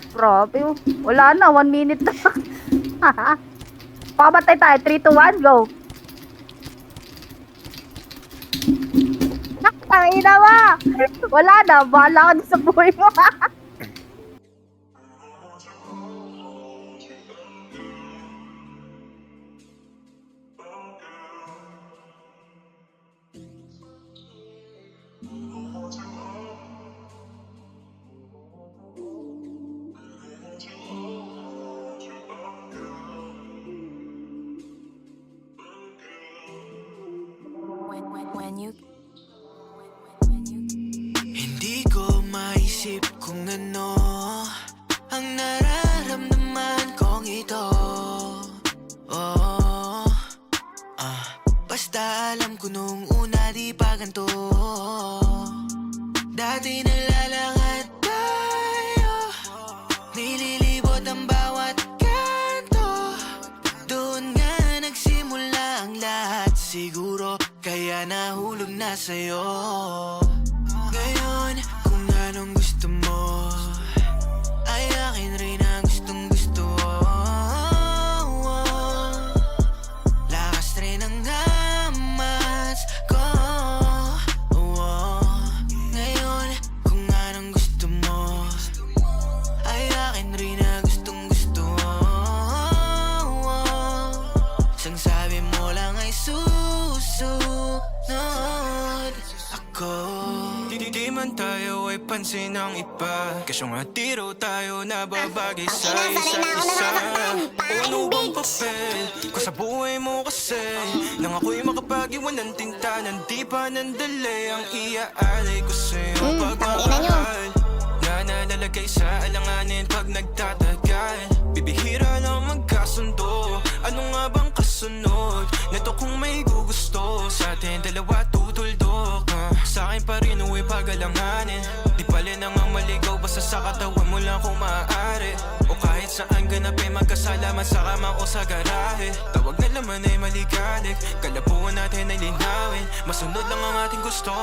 Grabe. Wala na, 1 minute na. Pamatay tayo, 3, 2, 1, go. Nakakina mo. Wala na, bahala ka sa buhay mo. Hindi ko maisip kung ano ang nararamdaman kong ito. Oh, basta alam ko nung una di pa ganito. Dati nalalakad tayo, nililibot ang bawat kanto. Doon nga nagsimula ang lahat siguro, kaya nahulog na sa'yo. Ngayon, kung anong gusto mo ay akin rin ang gustong gusto. Lakas rin ang amas ko. Ngayon, kung anong gusto mo ay akin rin ang gustong gusto. Sang sabi mo lang ay susunod ako. Di man tayo ay pansin ng iba, kasyong atiro tayo na babagay sa isa't isa. Ano bang papel ko sa buhay mo kasi, nang ako'y makapag-iwan ng tinta, nang di pa nandali ang iaalay ko sa'yo pagmamahal na nalalagay sa alanganin pag nagtatagal. Bibihira lang magkasundo, ano nga bang kasunod nito kung may gugusto sa atin dalawa tutuldok. Sa akin pa rin uwi pagalanganin, di pala namang maligaw basta sa katawan mo lang kung maaari. O kahit saan ganapin magkasalaman sa kama o sa garahe. Tawag na laman ay maligalig, kalabuan natin ay linawin, masunod lang ang ating gusto.